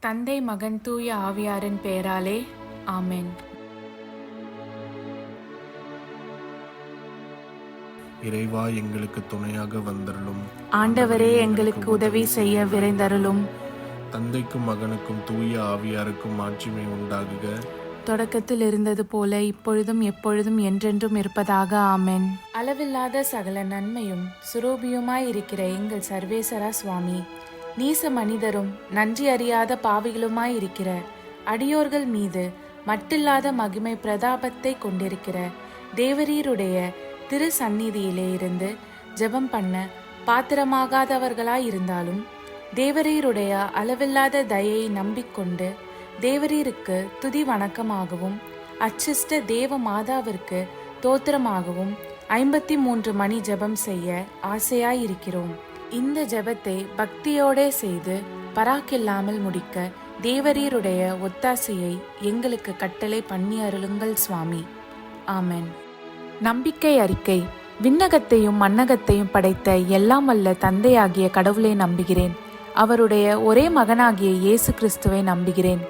தந்தை, மகன், தூய ஆவியாரின் பெயராலே ஆமென். இறைவா, எங்களுக்கு துணையாக வந்தருளும். ஆண்டவரே, எங்களுக்கு உதவி செய்ய விரைந்தருளும். தந்தைக்கும் மகனுக்கும் தூய ஆவியாருக்கும் ஆட்சிமை உண்டாகுக. தொடக்கத்தில் இருந்தது போல இப்பொழுதும் எப்பொழுதும் என்றென்றும் இருப்பதாக ஆமென். அளவில்லாத சகல நன்மையும் சுரூபியுமாயிருக்கிற எங்கள் சர்வேசரா சுவாமி, நீச மனிதரும் நன்றி அறியாத பாவிகளுமாயிருக்கிற அடியோர்கள் மீது மட்டில்லாத மகிமை பிரதாபத்தை கொண்டிருக்கிற தேவரீருடைய திரு சந்நிதியிலே இருந்து ஜெபம் பண்ண பாத்திரமாகாதவர்களாயிருந்தாலும் தேவரீருடைய அளவில்லாத தயையை நம்பிக்கொண்டு தேவரீருக்கு துதி வணக்கமாகவும் அச்சிஷ்ட தேவ மாதாவிற்கு தோத்திரமாகவும் 53 மணி ஜெபம் செய்ய ஆசையாயிருக்கிறோம். இந்த ஜெபத்தை பக்தியோடே செய்து பராக்கில்லாமல் முடிக்க தேவரீருடைய ஒத்தாசையை எங்களுக்கு கட்டளை பண்ணி அருளுங்கள் சுவாமி. ஆமென். நம்பிக்கை அறிக்கை. விண்ணகத்தையும் மண்ணகத்தையும் படைத்த எல்லாம் வல்ல தந்தையாகிய கடவுளை நம்புகிறேன். அவருடைய ஒரே மகனாகிய இயேசு கிறிஸ்துவை நம்புகிறேன்.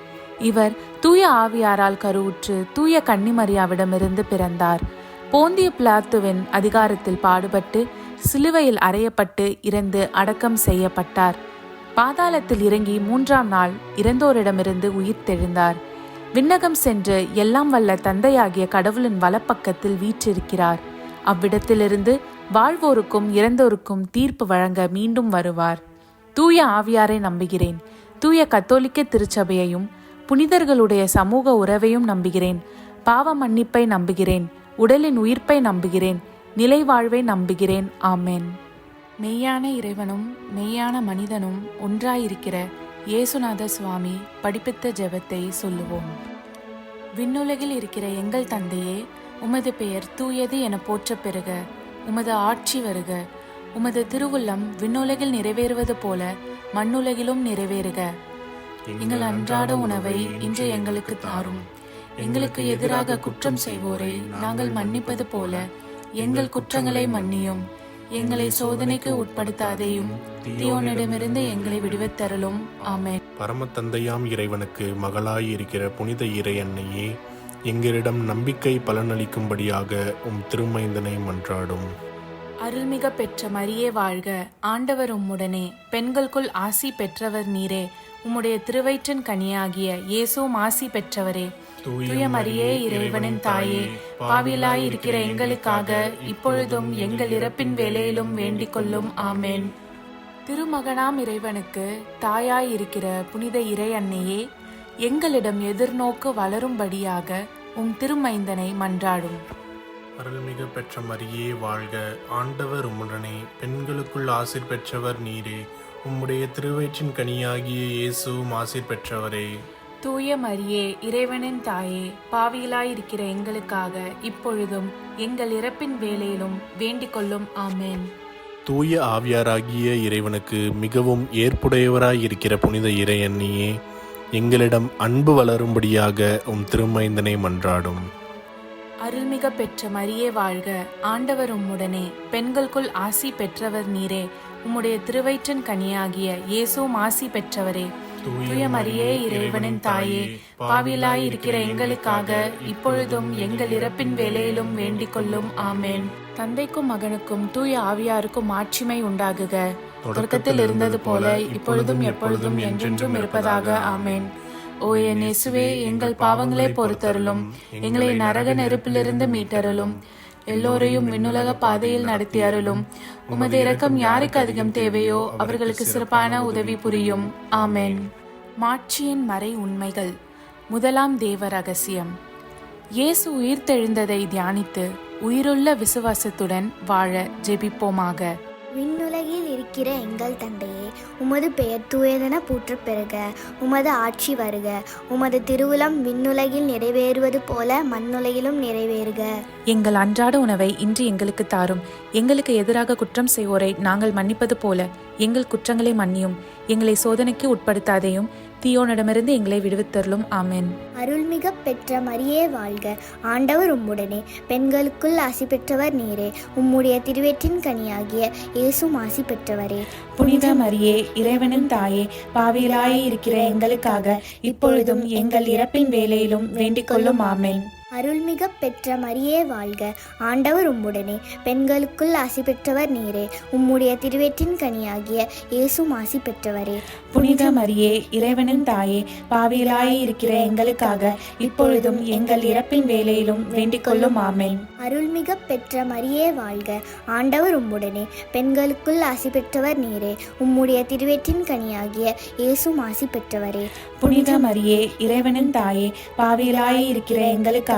இவர் தூய ஆவியாரால் கருவுற்று தூய கன்னிமரியாவிடமிருந்து பிறந்தார். போந்திய பிலாத்துவின் அதிகாரத்தில் பாடுபட்டு சிலுவையில் அறையப்பட்டு இறந்து அடக்கம் செய்யப்பட்டார். பாதாளத்தில் இறங்கி 3ஆம் நாள் இறந்தோரிடமிருந்து உயிர்த்தெழுந்தார். விண்ணகம் சென்று எல்லாம் வல்ல தந்தையாகிய கடவுளின் வலப்பக்கத்தில் வீற்றிருக்கிறார். அவ்விடத்திலிருந்து வாழ்வோருக்கும் இறந்தோருக்கும் தீர்ப்பு வழங்க மீண்டும் வருவார். தூய ஆவியாரை நம்புகிறேன். தூய கத்தோலிக்க திருச்சபையையும் புனிதர்களுடைய சமூக உறவையும் நம்புகிறேன். பாவ மன்னிப்பை நம்புகிறேன். உடலின் உயிர்ப்பை நம்புகிறேன். நிலை வாழ்வை நம்புகிறேன். ஆமென். மெய்யான இறைவனும் மெய்யான மனிதனும் ஒன்றாயிருக்கிற இயேசுநாத சுவாமி படிப்பித்த ஜெபத்தை சொல்லுவோம். விண்ணுலகில் இருக்கிற எங்கள் தந்தையே, உமது பெயர் தூயது என போற்ற பெறுக. உமது ஆட்சி வருக. உமது திருவுள்ளம் விண்ணுலகில் நிறைவேறுவது போல மண்ணுலகிலும் நிறைவேறுக. எங்கள் அன்றாட உணவை இன்று எங்களுக்கு தாரும். எங்களுக்கு எதிராக குற்றம் செய்வோரை நாங்கள் மன்னிப்பது போல எங்கள் குற்றங்களை மன்னியும். எங்களை சோதனைக்கு உட்படுத்தாதேயும், தீயோனிடமிருந்து எங்களை விடுவித்தருளும். ஆமென். பரம தந்தையாம் இறைவனுக்கு மகளாய் இருக்கிற புனித இறை அன்னையே, எங்களிடம் நம்பிக்கை பலனளிக்கும்படியாக உம் திருமைந்தனை மன்றாடும். அருள்மிக பெற்ற மரியே வாழ்க. ஆண்டவர் உம்முடனே, பெண்களுக்குள் ஆசி பெற்றவர் நீரே. உம்முடைய திருவயிற்றின் கனியாகிய இயேசுவும் ஆசி பெற்றவரே. தூய மரியே, இறைவனின் தாயே, பாவியலாய் இருக்கிற எங்களுக்காக இப்பொழுதும் எங்கள் இறப்பின் வேளையிலும் வேண்டிக் கொள்ளும். ஆமென். திருமகனாம் இறைவனுக்கு தாயாய் இருக்கிற புனித இறை அன்னையே, எங்களிடம் எதிர்நோக்கு வளரும்படியாக உம் திருமைந்தனை மன்றாடும். அருள்மிகு பெற்ற மரியே வாழ்க. ஆண்டவர் உம்முடனே, பெண்களுக்குள் ஆசீர் பெற்றவர் நீரே. உம்முடைய திருவயிற்றின் கனியாகிய இயேசுவும் ஆசீர் பெற்றவரே. தூய மரியே, இறைவனின் தாயே, பாவியலாயிருக்கிற எங்களுக்காக இப்பொழுதும் எங்கள் இறப்பின் வேளையிலும் வேண்டிக் கொள்ளும். ஆமென். தூய ஆவியாராகிய இறைவனுக்கு மிகவும் ஏற்புடையவராயிருக்கிற புனித இறை அன்னையே, எங்களிடம் அன்பு வளரும்படியாக உம் திருமைந்தனை மன்றாடும். அருள்மிக பெற்ற மரியே வாழ்க. ஆண்டவர் உம்முடனே, பெண்களுக்குள் ஆசி பெற்றவர் நீரே. உம்முடைய திருவயிற்றின் கனியாகிய இயேசுவும் ஆசி பெற்றவரே. தூய மரியே, இறைவனின் தாயே, பாவியலாய் இருக்கிற எங்களுக்காக இப்பொழுதும் எங்கள் இறப்பின் வேளையிலும் வேண்டிக் கொள்ளும். ஆமென். தந்தைக்கும் மகனுக்கும் தூய ஆவியாருக்கும் ஆட்சிமை உண்டாகுக. தொடக்கத்தில் இருந்தது போல இப்பொழுதும் எப்பொழுதும் என்றென்றும் இருப்பதாக. ஆமென். ஓ என் இயேசுவே, எங்கள் பாவங்களை பொறுத்தருளும். எங்களை நரக நெருப்பிலிருந்து மீட்டருளும். எல்லோரையும் விண்ணுலக பாதையில் நடத்தி அருளும். உமது இரக்கம் யாருக்கு அதிகம் தேவையோ அவர்களுக்கு சிறப்பான உதவி புரியும். ஆமென். மாட்சியின் மறை உண்மைகள். முதலாம் தேவ ரகசியம். இயேசு உயிர்த்தெழுந்ததை தியானித்து உயிருள்ள விசுவாசத்துடன் வாழ ஜெபிப்போமாக. விண்ணுலகில் இருக்கிற எங்கள் தந்தையே, உமது பெயர் தூயதென போற்ற பெறுக. உமது ஆட்சி வருக. உமது திருவுளம் விண்ணுலகில் நிறைவேறுவது போல மண்ணுலகிலும் நிறைவேறுக. எங்கள் அன்றாட உணவை இன்று எங்களுக்கு தாரும். எங்களுக்கு எதிராக குற்றம் செய்வோரை நாங்கள் மன்னிப்பது போல எங்கள் குற்றங்களை மன்னியும். எங்களை சோதனைக்கு உட்படுத்தாதேயும், தீயோனிடமிருந்து எங்களை விடுவித்தருளும். ஆமென். அருள்மிக பெற்ற மரியே வாழ்க, ஆண்டவர் உம்முடனே, பெண்களுக்குள் ஆசி பெற்றவர் நீரே. உம்முடைய திருவேற்றின் கனியாகிய இயேசுவும் ஆசி பெற்றவரே. புனித மரியே, இறைவனின் தாயே, பாவிகளாய் இருக்கிற எங்களுக்காக இப்பொழுதும் எங்கள் இறப்பின் வேளையிலும் வேண்டிக் கொள்ளும். ஆமென். அருள்மிக பெற்ற மரியே வாழ்க, ஆண்டவர் உம்முடனே, பெண்களுக்குள் ஆசி பெற்றவர் நீரே. உம்முடைய திருவேற்றின் கனியாகிய இயேசுவும் ஆசி பெற்றவரே. புனித மரியே, இறைவனின் தாயே, பாவிகளாய் இருக்கிற எங்களுக்காக இப்பொழுதும் எங்கள் இறப்பின் வேளையிலும் வேண்டிக் கொள்ளும். ஆமென். அருள்மிக பெற்ற மரியே வாழ்க, ஆண்டவர் உம்முடனே, பெண்களுக்குள் ஆசி பெற்றவர் நீரே. உம்முடைய திருவேற்றின் கனியாகிய இயேசுவும் ஆசி பெற்றவரே. புனித மரியே, இறைவனின் தாயே, பாவிகளாய் இருக்கிற எங்களுக்காக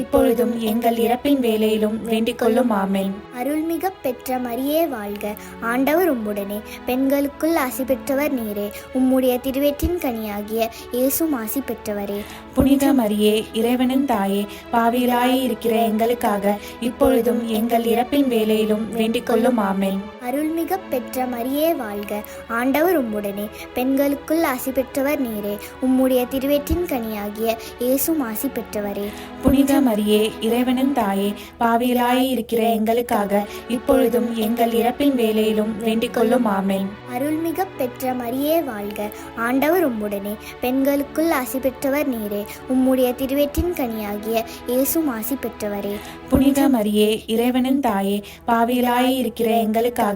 இப்பொழுதும் எங்கள் இறப்பின் வேளையிலும் வேண்டிக் கொள்ளும். ஆமென். அருள்மிக பெற்ற மரியே வாழ்க, ஆண்டவர் உம்முடனே, பெண்களுக்குள் ஆசி பெற்றவர் நீரே. உம்முடைய திருவேற்றின் கனியாகிய இயேசுவும் ஆசி பெற்றவரே. புனித மரியே, இறைவனின் தாயே, பாவிகளாய் இருக்கிற எங்களுக்காக இப்பொழுதும் எங்கள் இறப்பின் வேளையிலும் வேண்டிக் கொள்ளும். ஆமென். அருள்மிக பெற்ற மரியே வாழ்க, ஆண்டவர் உம்முடனே, பெண்களுக்குள் ஆசி பெற்றவர் நீரே. உம்முடைய திருவேற்றின் கனியாகிய இயேசுவும் ஆசி பெற்றவரே. புனித மரியே, இறைவனின் தாயே, பாவிகளாய் இருக்கிற எங்களுக்காக இப்பொழுதும் எங்கள் இறப்பின் வேளையிலும் வேண்டிக் கொள்ளும். ஆமென். அருள்மிக பெற்ற மரியே வாழ்க, ஆண்டவர் உம்முடனே, பெண்களுக்குள் ஆசி பெற்றவர் நீரே. உம்முடைய திருவேற்றின் கனியாகிய இயேசுவும் ஆசி பெற்றவரே. புனித மரியே, இறைவனின் தாயே, பாவிகளாய் இருக்கிற எங்களுக்காக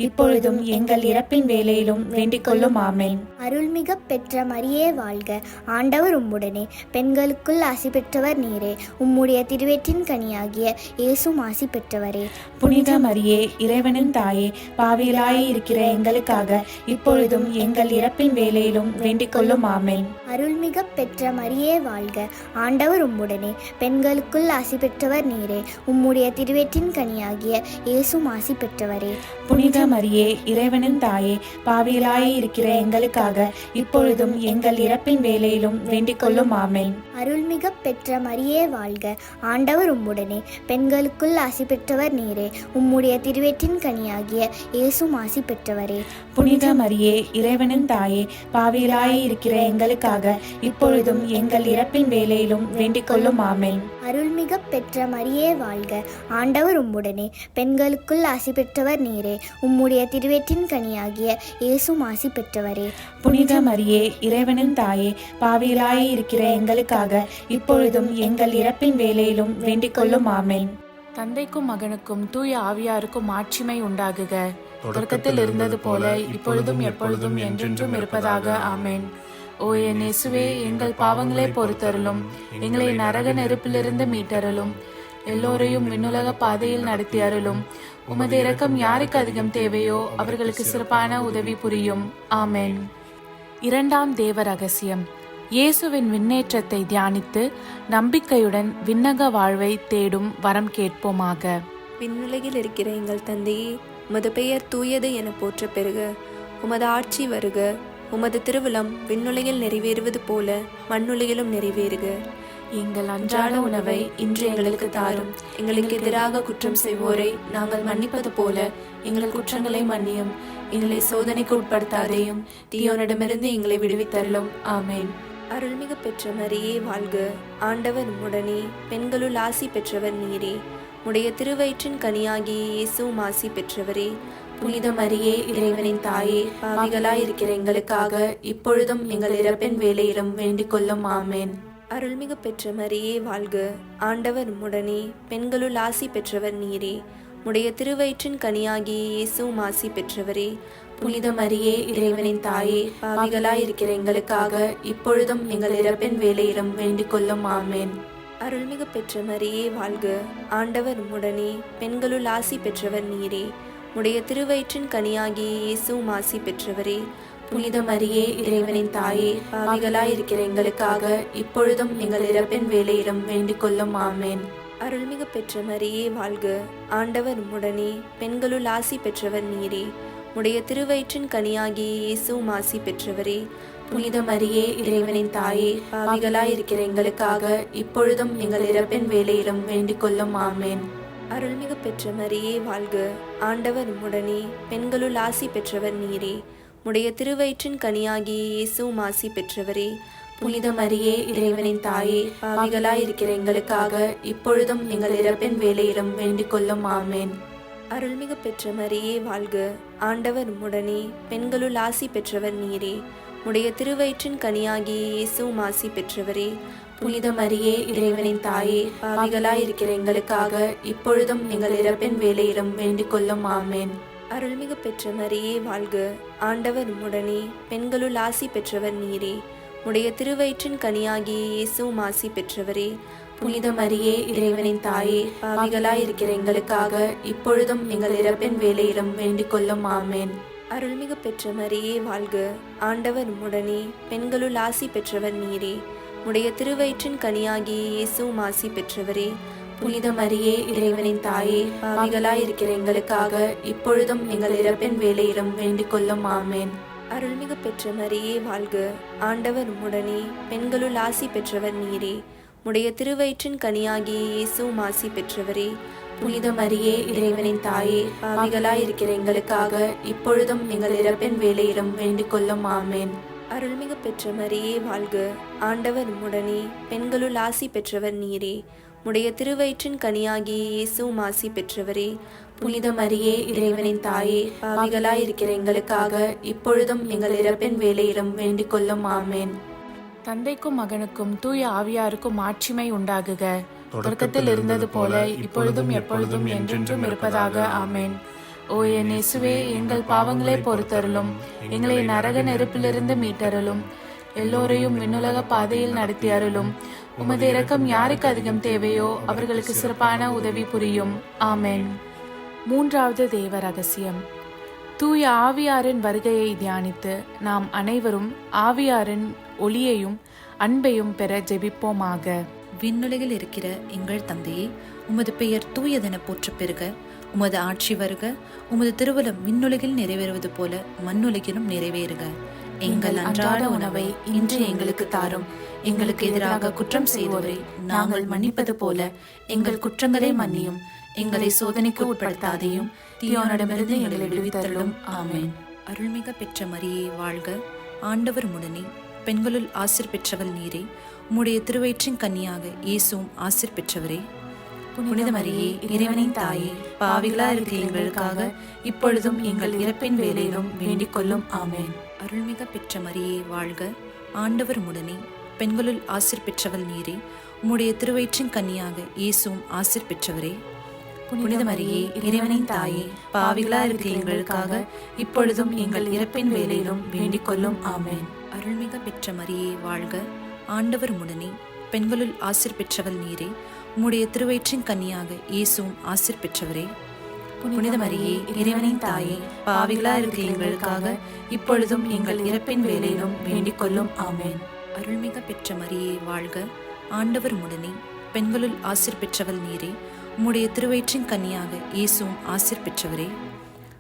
இப்பொழுதும் எங்கள் இறப்பின் வேளையிலும் வேண்டிக் கொள்ளும். ஆமென். அருள்மிக பெற்ற மரியே வாழ்க, ஆண்டவர் உம்முடனே, பெண்களுக்குள் ஆசி பெற்றவர் நீரே. உம்முடைய திருவேற்றின் கனியாகிய இயேசுவும் ஆசி பெற்றவரே. புனித மரியே, இறைவனின் தாயே, பாவிகளாய் இருக்கிற எங்களுக்காக இப்பொழுதும் எங்கள் இறப்பின் வேளையிலும் வேண்டிக் கொள்ளும். ஆமென். அருள்மிக பெற்ற மரியே வாழ்க, ஆண்டவர் உம்முடனே, பெண்களுக்குள் ஆசி பெற்றவர் நீரே. உம்முடைய திருவேற்றின் கனியாகிய இயேசுவும் ஆசி பெற்றவரே. புனித மரியே, இறைவனின் தாயே, பாவிகளாய் இருக்கிற எங்களுக்காக இப்பொழுதும் எங்கள் இறப்பின் வேளையிலும் வேண்டிக் கொள்ளும். ஆமென். அருள்மிக பெற்ற மரியே வாழ்க, ஆண்டவர் உம்முடனே, பெண்களுக்குள் ஆசி பெற்றவர் நீரே. உம்முடைய திருவேற்றின் கனியாகிய இயேசுவும் ஆசி பெற்றவரே. புனித மரியே, இறைவனின் தாயே, பாவிகளாய் இருக்கிற எங்களுக்காக இப்பொழுதும் எங்கள் இறப்பின் வேளையிலும் வேண்டிக் கொள்ளும். ஆமென். அருள்மிக பெற்ற மரியே வாழ்க, ஆண்டவர் உம்முடனே, பெண்களுக்குள் ஆசி பெற்றவர் நீரே. உம்முடைய திருவேற்றின் கனியாகிய இயேசுவும் ஆசி பெற்றவரே. புனித மரியே, இறைவனின் தாயே, பாவிகளாய் இருக்கிற எங்களுக்காக இப்பொழுதும் எங்கள் இறப்பின் வேளையிலும் வேண்டிக் கொள்ளும். ஆமென். தந்தைக்கும் மகனுக்கும் தூய ஆவியாருக்கும் ஆட்சிமை உண்டாகுக. தொடக்கத்தில் இருந்தது போல இப்பொழுதும் எப்பொழுதும் என்றென்றும் இருப்பதாக. ஆமென். ஓ என் இயேசுவே, எங்கள் பாவங்களை பொறுத்தருளும், எங்களை நரக நெருப்பிலிருந்து மீட்டருளும், எல்லோரையும் விண்ணுலக பாதையில் நடத்தி அருளும். உமது இரக்கம் யாருக்கு அதிகம் தேவையோ அவர்களுக்கு சிறப்பான உதவி புரியும். ஆமென். இரண்டாம் தேவ ரகசியம். இயேசுவின் விண்ணேற்றத்தை தியானித்து நம்பிக்கையுடன் விண்ணக வாழ்வை தேடும் வரம் கேட்போமாக. விண்ணுலகில் இருக்கிற எங்கள் தந்தையே, உமது பெயர் தூயது என போற்ற பெறுக. உமது ஆட்சி வருக. உமது திருவிழம் விண்ணுலகில் நிறைவேறுவது போல மண்ணுலகிலும் நிறைவேறுக. எங்கள் அன்றாட உணவை இன்று எங்களுக்கு தாரும். எங்களுக்கு எதிராக குற்றம் செய்வோரை நாங்கள் மன்னிப்பது போல எங்கள் குற்றங்களை மன்னியும். எங்களை சோதனைக்கு உட்படுத்தாதேயும், தீயோனிடமிருந்து எங்களை விடுவித்தருளும். ஆமென். அருள்மிகு பெற்ற மரியே வாழ்க, ஆண்டவர் உம்முடனே, பெண்களுள் ஆசி பெற்றவர் நீரே. உடைய திருவயிற்றின் கனியாகிய இயேசுவும் ஆசி பெற்றவரே. புனித மரியே, இறைவனின் தாயே, பாவிகளாய் இருக்கிற எங்களுக்காக இப்பொழுதும் எங்கள் இறப்பின் வேளையிலும் வேண்டிக் கொள்ளும். ஆமென். அருள்மிகு பெற்ற மரியே வாழ்க, ஆண்டவர் உம்முடனே, பெண்களுள் ஆசி பெற்றவர் நீரே. உடைய திருவயிற்றின் கனியாகிய இயேசுவும் ஆசி பெற்றவரே. புனித மரியே, இறைவனின் தாயே, பாவிகளாய் இருக்கிற எங்களுக்காக இப்பொழுதும் எங்கள் இறப்பின் வேளையிலும் வேண்டிக் கொள்ளும். ஆமென். அருள்மிகு பெற்ற மரியே வாழ்க, ஆண்டவர் உம்முடனே, பெண்களுள் ஆசி பெற்றவர் நீரே. உடைய திருவயிற்றின் கனியாகிய இயேசுவும் ஆசி பெற்றவரே. புனித மரியே, இறைவனின் தாயே, பாவிகளாய் இருக்கிற எங்களுக்காக இப்பொழுதும் எங்கள் இறப்பின் வேளையிலும் வேண்டிக் கொள்ளும். ஆமென். அருள்மிகு பெற்ற மரியே வாழ்க, ஆண்டவர் உம்முடனே, பெண்களுள் ஆசி பெற்றவர் நீரே. உடைய திருவயிற்றின் கனியாகிய இயேசுவும் ஆசி பெற்றவரே. புனித மரியே, இறைவனின் தாயே, பாவிகளாயிருக்கிற எங்களுக்காக இப்பொழுதும் எங்கள் இறப்பின் வேளையிலும் வேண்டிக் கொள்ளும். ஆமேன். அருள்மிகு பெற்ற மரியே வாழ்க. ஆண்டவர் உம்முடனே, பெண்களுள் ஆசி பெற்றவர் நீரே. உடைய திருவயிற்றின் கனியாகிய இயேசுவும் ஆசி பெற்றவரே. புனித மரியே, இறைவனின் தாயே, பாவிகளாயிருக்கிற எங்களுக்காக இப்பொழுதும் எங்கள் இறப்பின் வேளையிலும் வேண்டிக் கொள்ளும். ஆமேன். அருள்மிகு பெற்ற மரியே வாழ்க. ஆண்டவர் உம்முடனே, பெண்களுள் ஆசி பெற்றவர் நீரே. உடைய திருவயிற்றின் கனியாகிய இயேசுவும் ஆசி பெற்றவரே. புனித மரியே, இறைவனின் தாயே, பாவிகளாயிருக்கிற எங்களுக்காக இப்பொழுதும் எங்கள் இறப்பின் வேளையிலும் வேண்டிக் கொள்ளும். ஆமேன். அருள்மிகு பெற்ற மரியே வாழ்க. ஆண்டவர் உம்முடனே, பெண்களுள் ஆசி பெற்றவர் நீரே. உடைய திருவயிற்றின் கனியாகிய இயேசுவும் ஆசி பெற்றவரே. புனித மரியே, இறைவனின் தாயே, பாவிகளாயிருக்கிற எங்களுக்காக இப்பொழுதும் எங்கள் இறப்பின் வேளையிலும் வேண்டிக் கொள்ளும். ஆமேன். அருள்மிகு பெற்ற மரியே வாழ்க. ஆண்டவர் உம்முடனே, பெண்களுள் ஆசி பெற்றவர் நீரே. உடைய திருவயிற்றின் கனியாகிய இயேசுவும் ஆசி பெற்றவரே. புனித மரியே, இறைவனின் தாயே, பாவிகளாயிருக்கிற எங்களுக்காக இப்பொழுதும் எங்கள் இறப்பின் வேளையிலும் வேண்டிக் கொள்ளும். ஆமேன். அருள்மிகு பெற்ற மரியே வாழ்க. ஆண்டவர் உம்முடனே, பெண்களுள் ஆசி பெற்றவர் நீரே. உடைய திருவயிற்றின் கனியாகிய இயேசுவும் ஆசி பெற்றவரே. புனித மரியே, இறைவனின் தாயே, பாவிகளாயிருக்கிற எங்களுக்காக இப்பொழுதும் எங்கள் இறப்பின் வேளையிலும் வேண்டிக் கொள்ளும். ஆமேன். அருள்மிகு பெற்ற மரியே வாழ்க. ஆண்டவர் உம்முடனே, பெண்களுள் ஆசி பெற்றவர் நீரே. உடைய திருவயிற்றின் கனியாகிய இயேசுவும் ஆசி பெற்றவரே. புனித மரியே, இறைவனின் தாயே, பாவிகளாயிருக்கிற எங்களுக்காக இப்பொழுதும் எங்கள் இறப்பின் வேளையிலும் வேண்டிக் கொள்ளும். ஆமேன். தந்தைக்கும் மகனுக்கும் தூய ஆவியாருக்கும் மாட்சிமை உண்டாகுக. தொடக்கத்தில் இருந்தது போல இப்பொழுதும் எப்பொழுதும் என்றென்றும் இருப்பதாக. ஆமேன். ஓ என் இயேசுவே, எங்கள் பாவங்களை பொறுத்தருளும். எங்களை நரக நெருப்பிலிருந்து மீட்டருளும். எல்லோரையும் விண்ணுலக பாதையில் நடத்தி அருளும். உமது இரக்கம் யாருக்கு அதிகம் தேவையோ அவர்களுக்கு சிறப்பான உதவி புரியும். ஆமேன். மூன்றாவது தேவ ரகசியம். தூய ஆவியாரின் வருகையை தியானித்து நாம் அனைவரும் ஆவியாரின் ஒளியையும் அன்பையும் பெற ஜெபிப்போமாக. விண்ணுலகில் இருக்கிற எங்கள் தந்தையே, உமது பெயர் தூயதென போற்றப் பெறுக. உமது ஆட்சி வருக. உமது திருவுளம் விண்ணுலகில் நிறைவேறுவது போல மண்ணுலகிலும் நிறைவேறுக. எங்கள் அன்றாட உணவை இன்று எங்களுக்கு தாரும். எங்களுக்கு எதிராக குற்றம் செய்வோரை நாங்கள் மன்னிப்பது போல எங்கள் குற்றங்களை மன்னியும். எங்களை சோதனைக்கு உட்படுத்தாதையும் தீயோனிடமிருந்து எங்களை விடுவித்தருளும். ஆமேன். அருள்மிக பெற்ற மரியே வாழ்க. ஆண்டவர் உம்முடனே, பெண்களுள் ஆசீர் பெற்றவள் நீரே. உம்முடைய திருவயிற்றின் கன்னியாக இயேசுவும் ஆசீர் பெற்றவரே. புனித மரியே, இறைவனின் தாயே, பாவிகளா இருக்கிற எங்களுக்காக இப்பொழுதும் எங்கள் இறப்பின் வேளையிலும் வேண்டிக் கொள்ளும். ஆமேன். அருள்மிக பெற்ற மரியே வாழ்க. ஆண்டவர் உம்முடனே, பெண்களுள் ஆசீர் பெற்றவள் நீரே. உம்முடைய திருவயிற்றின் கன்னியாக இயேசுவும் ஆசீர் பெற்றவரே. புனித மரியே, இறைவனின் தாயே, பாவிகளா இருக்கிற எங்களுக்காக இப்பொழுதும் எங்கள் இறப்பின் வேளையிலும் வேண்டிக் கொள்ளும். ஆமேன். அருள்மிக பெற்ற மரியே வாழ்க. ஆண்டவர் உம்முடனே, பெண்களுள் ஆசீர் பெற்றவள் நீரே. உம்முடைய திருவயிற்றின் கன்னியாக இயேசுவும் ஆசீர் பெற்றவரே. புனித மரியே, இறைவனின் தாயே, பாவிகளா இருக்கிற எங்களுக்காக இப்பொழுதும் எங்கள் இறப்பின் வேளையிலும் வேண்டிக் கொள்ளும். ஆமேன். அருள்மிக பெற்ற மரியே வாழ்க. ஆண்டவர் உம்முடனே, பெண்களுள் ஆசீர் பெற்றவள் நீரே. உம்முடைய திருவயிற்றின் கன்னியாக இயேசுவும் ஆசீர் பெற்றவரே.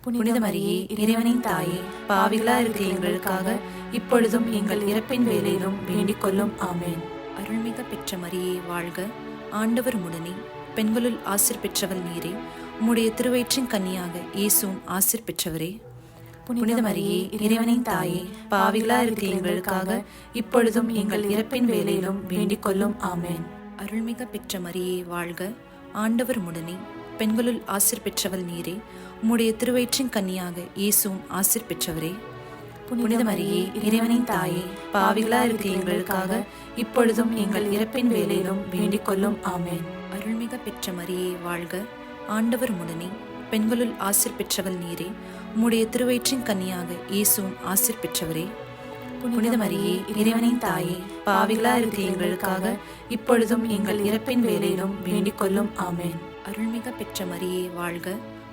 புனித மரியே, இறைவனின் தாயே, பாவிகளா இருக்கிற எங்களுக்காக இப்பொழுதும் எங்கள் இறப்பின் வேளையிலும் வேண்டிக் கொள்ளும். ஆமேன். அருள்மிக பெற்ற மரியே வாழ்க. ஆண்டவர் உம்முடனே, பெண்களுள் ஆசீர் பெற்றவள் நீரே. உம்முடைய திருவயிற்றின் கன்னியாக இயேசுவும் ஆசீர் பெற்றவரே. புனித மரியே, இறைவனின் தாயே, பாவிகளா இருக்கிற எங்களுக்காக இப்பொழுதும் எங்கள் இறப்பின் வேளையிலும் வேண்டிக் கொள்ளும். ஆமேன். அருள்மிக பெற்ற மரியே வாழ்க. ஆண்டவர் உம்முடனே, பெண்களுள் ஆசீர் பெற்றவள் நீரே. உம்முடைய திருவயிற்றின் கன்னியாக இயேசுவும் ஆசீர் பெற்றவரே. புனித மரியே, இறைவனின் தாயே, பாவிகளா இருக்கிற எங்களுக்காக இப்பொழுதும் எங்கள் இறப்பின் வேளையிலும் வேண்டிக் கொள்ளும். ஆமேன். அருள்மிக பெற்ற மரியே வாழ்க. ஆண்டவர் உம்முடனே, பெண்களுள் ஆசீர் பெற்றவள் நீரே. உம்முடைய திருவயிற்றின் கன்னியாக இயேசுவும் ஆசீர் பெற்றவரே. புனித மரியே, இறைவனின் தாயே, பாவிகளா இருக்கிற எங்களுக்காக இப்பொழுதும் எங்கள் இறப்பின் வேளையிலும் வேண்டிக் கொள்ளும். ஆமேன். அருள்மிக பெற்ற மரியே வாழ்க.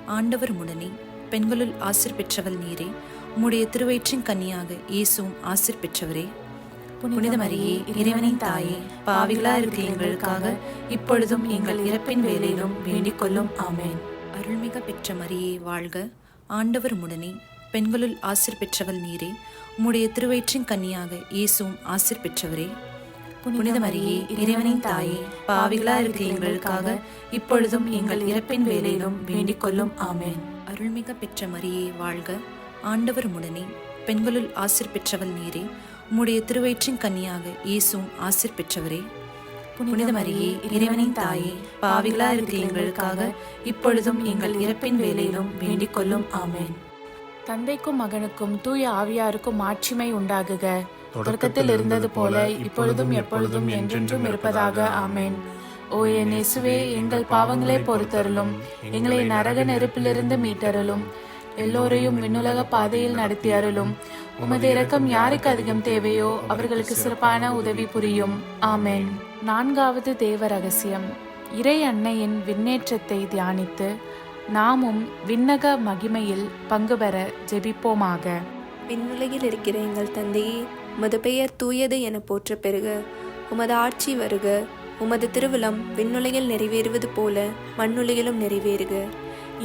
ஆண்டவர் உம்முடனே, பெண்களுள் ஆசீர் பெற்றவள் நீரே. உம்முடைய திருவயிற்றின் கன்னியாக இயேசுவும் ஆசீர் பெற்றவரே. புனித மரியே, இறைவனின் தாயே, பாவிகளா இருக்கிற எங்களுக்காக இப்பொழுதும் எங்கள் இறப்பின் வேளையிலும் வேண்டிக் கொள்ளும். ஆமேன். அருள்மிக பெற்ற மரியே வாழ்க. ஆண்டவர் உம்முடனே, பெண்களுள் ஆசீர் பெற்றவள் நீரே. உம்முடைய திருவயிற்றின் கன்னியாக இயேசுவும் ஆசீர் பெற்றவரே. புனித மரியே, இறைவனின் தாயே, பாவிகளா இருக்கிற எங்களுக்காக இப்பொழுதும் எங்கள் இறப்பின் வேளையிலும் வேண்டிக் கொள்ளும். ஆமென். அருள்மிக பெற்ற மரியே வாழ்க. ஆண்டவர் உம்முடனே. பெண்களுள் ஆசீர் பெற்றவள் நீரே. உம்முடைய திருவயிற்றின் கன்னியாக இயேசுவும் ஆசீர் பெற்றவரே. புனித மரியே, இறைவனின் தாயே, பாவிகளா இருக்கிற எங்களுக்காக இப்பொழுதும் எங்கள் இறப்பின் வேளையிலும் வேண்டிக் கொள்ளும். ஆமென். தந்தைக்கும் மகனுக்கும் தூய ஆவியாருக்கும் மாட்சிமை உண்டாகுக. தொடக்கத்தில் இருந்தது போல இப்பொழுதும் எப்பொழுதும் என்றென்றும் இருப்பதாக. ஆமென். ஓ என் இயேசுவே, எங்கள் பாவங்களை பொறுத்தருளும், எங்களை நரக நெருப்பிலிருந்து மீட்டருளும், எல்லோரையும் விண்ணுலக பாதையில் நடத்தி அருளும். உமது இரக்கம் யாருக்கு அதிகம் தேவையோ அவர்களுக்கு சிறப்பான உதவி புரியும். ஆமென். நான்காவது தேவ ரகசியம். இறை அன்னையின் விண்ணேற்றத்தை தியானித்து நாமும் விண்ணக மகிமையில் பங்கு பெற ஜெபிப்போமாக. விண்ணுலகில் இருக்கிற எங்கள் தந்தையே, உமது பெயர் தூயது என போற்ற பெறுக. உமது ஆட்சி வருக. உமது திருவிழம் விண்ணுலகில் நிறைவேறுவது போல மண்ணுலகிலும் நிறைவேறுக.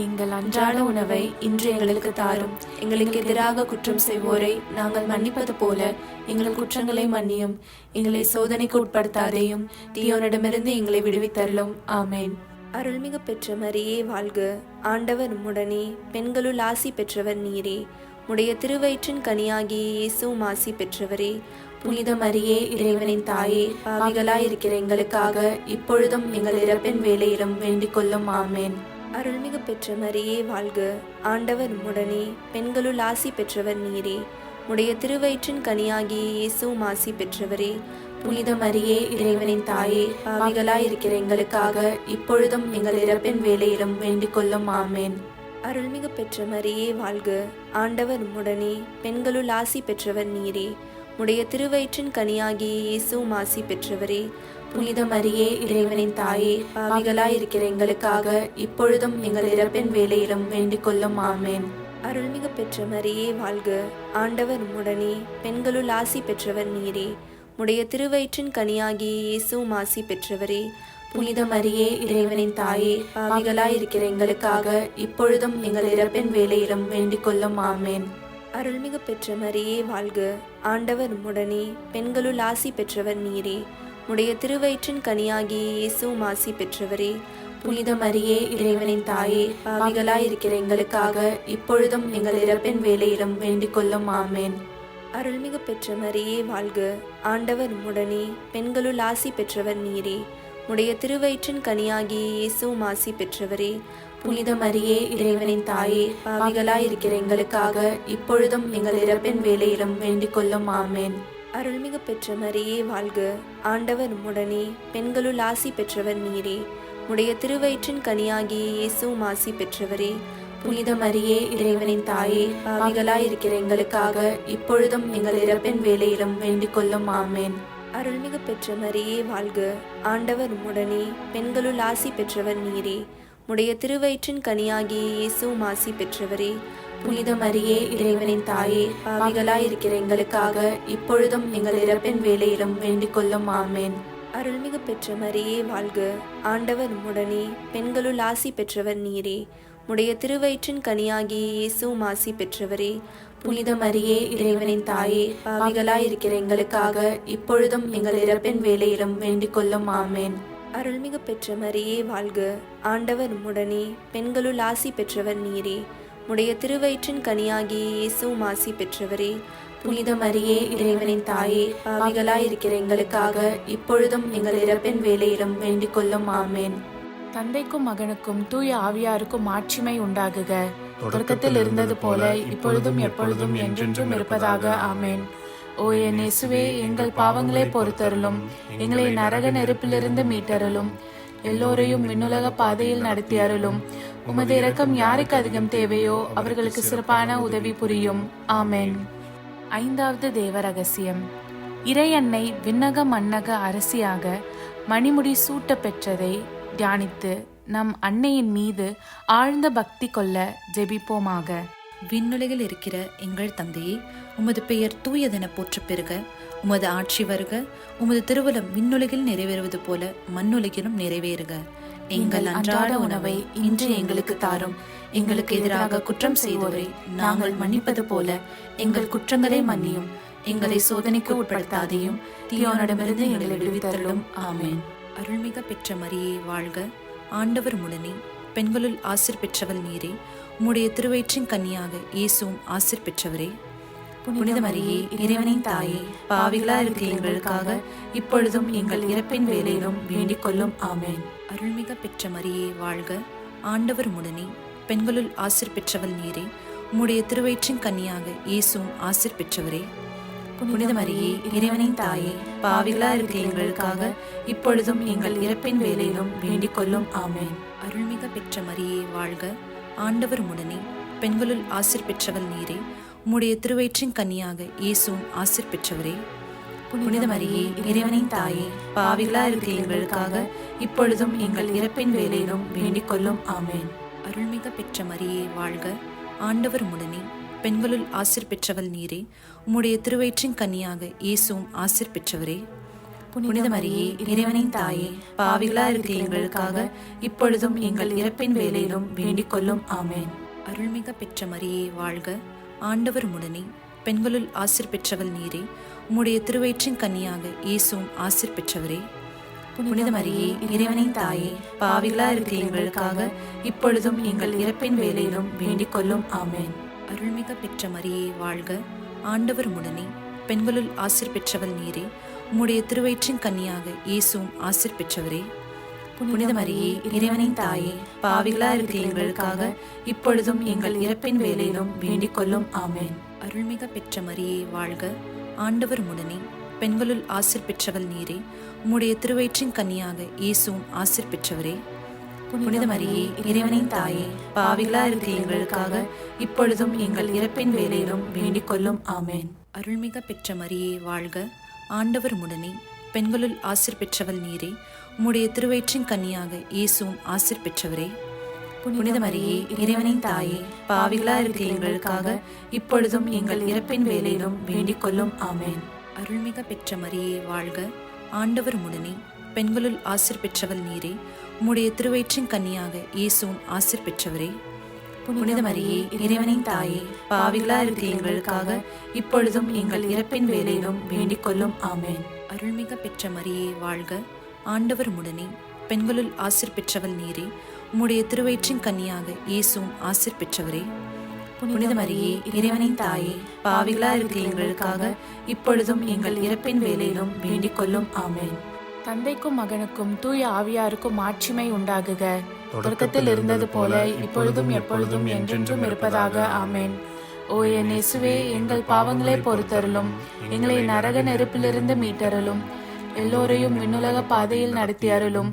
எங்கள் அன்றாட உணவை இன்று எங்களுக்கு தாரும். எங்களுக்கு எதிராக குற்றம் செய்வோரை நாங்கள் மன்னிப்பது போல எங்கள் குற்றங்களை மன்னியும். எங்களை சோதனைக்கு உட்படுத்தாதேயும், தீயோனிடமிருந்து எங்களை விடுவித்தருளும். ஆமென். அருள்மிகு பெற்ற மரியே வாழ்க. ஆண்டவர் உம்முடனே. பெண்களுள் ஆசி பெற்றவர் நீரே. உடைய திருவயிற்றின் கனியாகிய இயேசுவும் ஆசி பெற்றவரே. புனித மரியே, இறைவனின் தாயே, பாவிகளாய் இருக்கிற எங்களுக்காக இப்பொழுதும் எங்கள் இறப்பின் வேளையிலும் வேண்டிக் கொள்ளும். ஆமென். அருள்மிகு பெற்ற மரியே வாழ்க. ஆண்டவர் உம்முடனே. பெண்களுள் ஆசி பெற்றவர் நீரே. உடைய திருவயிற்றின் கனியாகிய இயேசுவும் ஆசி பெற்றவரே. புனித மரியே, இறைவனின் தாயே, பாவிகளாய் இருக்கிற எங்களுக்காக இப்பொழுதும் எங்கள் இறப்பின் வேளையிலும் வேண்டிக் கொள்ளும். ஆமென். அருள்மிகு பெற்ற மரியே வாழ்க. ஆண்டவர் உம்முடனே. பெண்களுள் ஆசி பெற்றவர் நீரே. உடைய திருவயிற்றின் கனியாகிய இயேசுவும் ஆசி பெற்றவரே. புனித மரியே, இறைவனின் தாயே, பாவிகளாய் இருக்கிற எங்களுக்காக இப்பொழுதும் எங்கள் இறப்பின் வேளையிலும் வேண்டிக் கொள்ளும். ஆமென். அருள்மிகு பெற்ற மரியே வாழ்க. ஆண்டவர் உம்முடனே. பெண்களுள் ஆசி பெற்றவர் நீரே. உடைய திருவயிற்றின் கனியாகிய இயேசுவும் ஆசி பெற்றவரே. புனித மரியே, இறைவனின் தாயே, பாவிகளாய் இருக்கிற எங்களுக்காக இப்பொழுதும் எங்கள் இறப்பின் வேளையிலும் வேண்டிக் கொள்ளும். ஆமென். அருள்மிகு பெற்ற மரியே வாழ்க. ஆண்டவர் உம்முடனே. பெண்களுள் ஆசி பெற்றவர் நீரே. உடைய திருவயிற்றின் கனியாகிய இயேசுவும் ஆசி பெற்றவரே. புனித மரியே, இறைவனின் தாயே, பாவிகளாய் இருக்கிற எங்களுக்காக இப்பொழுதும் எங்கள் இறப்பின் வேளையிலும் வேண்டிக் கொள்ளும். ஆமென். அருள்மிகு பெற்ற மரியே வாழ்க. ஆண்டவர் உம்முடனே. பெண்களுள் ஆசி பெற்றவர் நீரே. உடைய திருவயிற்றின் கனியாகிய இயேசுவும் ஆசி பெற்றவரே. புனித மரியே, இறைவனின் தாயே, பாவிகளாய் இருக்கிற எங்களுக்காக இப்பொழுதும் எங்கள் இறப்பின் வேளையிலும் வேண்டிக் கொள்ளும். ஆமென். அருள்மிகு பெற்ற மரியே வாழ்க. ஆண்டவர் உம்முடனே. பெண்களுள் ஆசி பெற்றவர் நீரே. உடைய திருவயிற்றின் கனியாகிய இயேசுவும் ஆசி பெற்றவரே. புனித மரியே, இறைவனின் தாயே, பாவிகளாய் இருக்கிற எங்களுக்காக இப்பொழுதும் எங்கள் இறப்பின் வேளையிலும் வேண்டிக் கொள்ளும். ஆமென். அருள்மிகு பெற்ற மரியே வாழ்க. ஆண்டவர் உம்முடனே. பெண்களுள் ஆசி பெற்றவர் நீரே. உடைய திருவயிற்றின் கனியாகிய இயேசுவும் ஆசி பெற்றவரே. புனித மரியே, இறைவனின் தாயே, பாவிகளாய் இருக்கிற எங்களுக்காக இப்பொழுதும் எங்கள் இறப்பின் வேளையிலும் வேண்டிக் கொள்ளும். ஆமென். அருள்மிகு பெற்ற மரியே வாழ்க. ஆண்டவர் உம்முடனே. பெண்களுள் ஆசி பெற்றவர் நீரே. உடைய திருவயிற்றின் கனியாகிய இயேசுவும் ஆசி பெற்றவரே. புனித மரியே, இறைவனின் தாயே, பாவிகளாய் இருக்கிற எங்களுக்காக இப்பொழுதும் எங்கள் இறப்பின் வேளையிலும் வேண்டிக் கொள்ளும். ஆமென். அருள்மிகு பெற்ற மரியே வாழ்க. ஆண்டவர் உம்முடனே. பெண்களுள் ஆசி பெற்றவர் நீரே. உடைய திருவயிற்றின் கனியாகிய இயேசுவும் ஆசி பெற்றவரே. புனித மரியே, இறைவனின் தாயே, பாவிகளாய் இருக்கிற எங்களுக்காக இப்பொழுதும் எங்கள் இறப்பின் வேளையிலும் வேண்டிக் கொள்ளும். ஆமென். தந்தைக்கும் மகனுக்கும் தூய ஆவியாருக்கும் மாட்சிமை உண்டாகுக. தொடக்கத்தில் இருந்தது போல இப்பொழுதும் எப்பொழுதும் என்றென்றும் இருப்பதாக. ஆமென். ஓ என் இயேசுவே, எங்கள் பாவங்களை பொறுத்தருளும், எங்களை நரக நெருப்பிலிருந்து மீட்டருளும், எல்லோரையும் விண்ணுலக பாதையில் நடத்தி அருளும். உமது இரக்கம் யாருக்கு அதிகம் தேவையோ அவர்களுக்கு சிறப்பான உதவி புரியும். ஆமென். ஐந்தாவது தேவ ரகசியம். இறை அன்னை விண்ணக மன்னக அரசியாக மணிமுடி சூட்ட பெற்றதை தியானித்து நம் அன்னையின் மீது ஆழ்ந்த பக்தி கொள்ள ஜெபிப்போமாக. விண்ணுலகில் இருக்கிற எங்கள் தந்தையே, உமது பெயர் தூயதென போற்ற பெறுக. உமது ஆட்சி வருக. உமது திருவுளம் விண்ணுலகில் நிறைவேறுவது போல மண்ணுலகிலும் நிறைவேறுக. எங்கள் அன்றாட உணவை இன்று எங்களுக்கு தாரும். எங்களுக்கு எதிராக குற்றம் செய்வோரை நாங்கள் மன்னிப்பது போல எங்கள் குற்றங்களை மன்னியும். எங்களை சோதனைக்கு உட்படுத்தாதையும் தீயோனிடமிருந்து எங்களை விடுவித்தருளும். ஆமென். அருள்மிக பெற்ற மரியே வாழ்க, ஆண்டவர் உடனே, பெண்களுள் ஆசீர் பெற்றவள் நீரே. உம்முடைய திருவயிற்றின் கன்னியாக இயேசுவும் ஆசீர் பெற்றவரே. புனித மரியே, இறைவனின் தாயே, பாவிகளா இருக்கிற எங்களுக்காக இப்பொழுதும் எங்கள் இறப்பின் வேளையிலும் வேண்டிக் கொள்ளும். ஆமென். அருள்மிக பெற்ற மரியே வாழ்க, ஆண்டவர் உடனே, பெண்களுள் ஆசீர் பெற்றவள் நீரே. உம்முடைய திருவயிற்றின் கன்னியாக இயேசுவும் ஆசீர் பெற்றவரே. புனித மரியே, இறைவனின் தாயே, பாவிகளா இருக்கிற எங்களுக்காக இப்பொழுதும் எங்கள் இறப்பின் வேளையிலும் வேண்டிக் கொள்ளும். ஆமென். அருள்மிக பெற்ற மரியே வாழ்க, ஆண்டவர் உடனே, பெண்களுள் ஆசீர் பெற்றவள் நீரே. உம்முடைய திருவயிற்றின் கன்னியாக இயேசுவும் ஆசீர் பெற்றவரே. புனித மரியே, இறைவனின் தாயே, பாவிகளா இருக்கிற எங்களுக்காக இப்பொழுதும் எங்கள் இறப்பின் வேளையிலும் வேண்டிக் கொள்ளும். ஆமென். அருள்மிக பெற்ற மரியே வாழ்க, ஆண்டவர் உடனே, பெண்களுள் ஆசீர் பெற்றவள் நீரே. உம்முடைய திருவயிற்றின் கன்னியாக இயேசுவும் ஆசீர் பெற்றவரே. புனித மரியே, இறைவனின் தாயே, பாவிகளா இருக்கிற எங்களுக்காக இப்பொழுதும் எங்கள் இறப்பின் வேளையிலும் வேண்டிக் கொள்ளும். ஆமென். அருள்மிக பெற்ற மரியே வாழ்க, ஆண்டவர் உடனே, பெண்களுள் ஆசீர் பெற்றவள் நீரே. உம்முடைய திருவயிற்றின் கன்னியாக இயேசுவும் ஆசீர் பெற்றவரே. புனித மரியே, இறைவனின் தாயே, பாவிகளா இருக்கிற எங்களுக்காக இப்பொழுதும் எங்கள் இறப்பின் வேளையிலும் வேண்டிக் கொள்ளும். ஆமென். அருள்மிக பெற்ற மரியே வாழ்க, ஆண்டவர் உடனே, பெண்களுள் ஆசீர் பெற்றவள் நீரே. உம்முடைய திருவயிற்றின் கன்னியாக இயேசுவும் ஆசீர் பெற்றவரே. புனித மரியே, இறைவனின் தாயே, பாவிகளா இருக்கிற எங்களுக்காக இப்பொழுதும் எங்கள் இறப்பின் வேளையிலும் வேண்டிக் கொள்ளும். ஆமென். அருள்மிக பெற்ற மரியே வாழ்க, ஆண்டவர் உடனே, பெண்களுள் ஆசீர் பெற்றவள் நீரே. உம்முடைய திருவயிற்றின் கன்னியாக இயேசுவும் ஆசீர் பெற்றவரே. புனித மரியே, இறைவனின் தாயே, பாவிகளா இருக்கிற எங்களுக்காக இப்பொழுதும் எங்கள் இறப்பின் வேளையிலும் வேண்டிக் கொள்ளும். ஆமென். அருள்மிக பெற்ற மரியே வாழ்க, ஆண்டவர் உடனே, பெண்களுள் ஆசீர் பெற்றவள் நீரே. உம்முடைய திருவயிற்றின் கன்னியாக இயேசுவும் ஆசீர் பெற்றவரே. புனித மரியே, இறைவனின் தாயே, பாவிகளா இருக்கிற எங்களுக்காக இப்பொழுதும் எங்கள் இறப்பின் வேளையிலும் வேண்டிக் கொள்ளும். ஆமென். அருள்மிக பெற்ற மரியே வாழ்க, ஆண்டவர் உடனே, பெண்களுள் ஆசீர் பெற்றவள் நீரே. உம்முடைய திருவயிற்றின் கன்னியாக இயேசுவும் ஆசீர் பெற்றவரே. புனித மரியே, இறைவனின் தாயே, பாவிகளா இருக்கிற எங்களுக்காக இப்பொழுதும் எங்கள் இறப்பின் வேளையிலும் வேண்டிக் கொள்ளும். ஆமென். அருள்மிக பெற்ற மரியே வாழ்க, ஆண்டவர் உடனே, பெண்களுள் ஆசீர் பெற்றவள் நீரே. உம்முடைய திருவயிற்றின் கன்னியாக இயேசுவும் ஆசீர் பெற்றவரே. புனித மரியே, இறைவனின் தாயே, பாவிகளா இருக்கிற எங்களுக்காக இப்பொழுதும் எங்கள் இறப்பின் வேளையிலும் வேண்டிக் கொள்ளும். ஆமென். தந்தைக்கும் மகனுக்கும் தூய ஆவியாருக்கும் ஆட்சிமை உண்டாகுக. தொடக்கத்தில் இருந்தது போல இப்பொழுதும் எப்பொழுதும் என்றென்றும் இருப்பதாக. ஆமென். ஓ என் இயேசுவே, எங்கள் பாவங்களை பொறுத்தருளும். எங்களை நரக நெருப்பிலிருந்து மீட்டருளும். எல்லோரையும் விண்ணுலக பாதையில் நடத்தி அருளும்.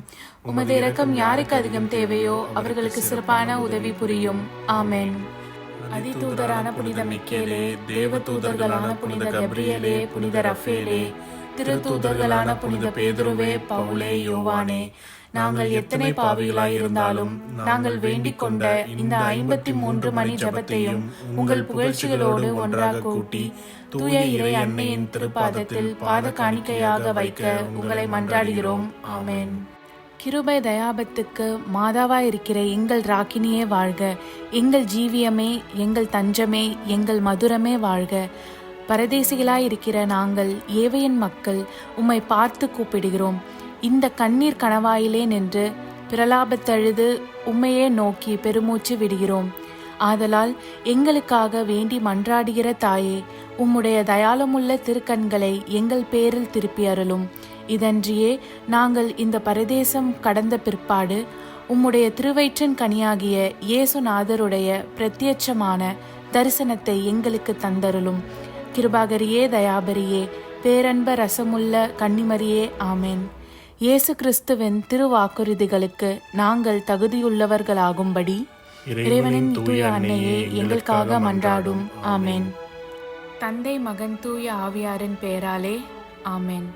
உமது இரக்கம் யாருக்கு அதிகம் தேவையோ அவர்களுக்கு சிறப்பான உதவி புரியும். ஆமென். அதிதூதரான புனித மிக்கேலே, தேவ தூதர்களான புனித கப்ரியேலே, புனித ரஃபேலே, திருத்தூதர்களான புனித பேதுருவே, பவுலே, யோவானே, நாங்கள் எத்தனை பாவிகளாய் இருந்தாலும் நாங்கள் வேண்டிக் கொண்ட இந்த 53 மணி ஜபத்தையும் உங்கள் புகழ்ச்சிகளோடு ஒன்றாக கூட்டி தூய இறை அன்னையின் திருப்பாதத்தில் பாத காணிக்கையாக வைக்க உங்களை மன்றாடுகிறோம். ஆமென். கிருபை தயாபத்துக்கு மாதாவாயிருக்கிற எங்கள் ராக்கினியே வாழ்க. எங்கள் ஜீவியமே, எங்கள் தஞ்சமே, எங்கள் மதுரமே வாழ்க. பரதேசிகளாயிருக்கிற நாங்கள் ஏவையின் மக்கள் உம்மை பார்த்து கூப்பிடுகிறோம். இந்த கண்ணீர் கணவாயிலே நின்று பிரலாபத்தழுது உம்மையே நோக்கி பெருமூச்சு விடுகிறோம். ஆதலால் எங்களுக்காக வேண்டி மன்றாடுகிற தாயே, உம்முடைய தயாளமுள்ள திருக்கண்களை எங்கள் பேரில் திருப்பி அருளும். இதன்றியே நாங்கள் இந்த பரதேசம் கடந்த பிற்பாடு உம்முடைய திருவயிற்றின் கனியாகிய இயேசுநாதருடைய பிரத்யட்சமான தரிசனத்தை எங்களுக்கு தந்தருளும். கிருபாகரியே, தயாபரியே, பேரன்ப ரசமுள்ள கன்னிமரியே, ஆமென். இயேசு கிறிஸ்துவின் திருவாக்குறுதிகளுக்கு நாங்கள் தகுதியுள்ளவர்களாகும்படி இறைவனின் தூய அன்னையே எங்களுக்காக மன்றாடும். ஆமென். தந்தை, மகன், தூய ஆவியாரின் பெயராலே. ஆமென்.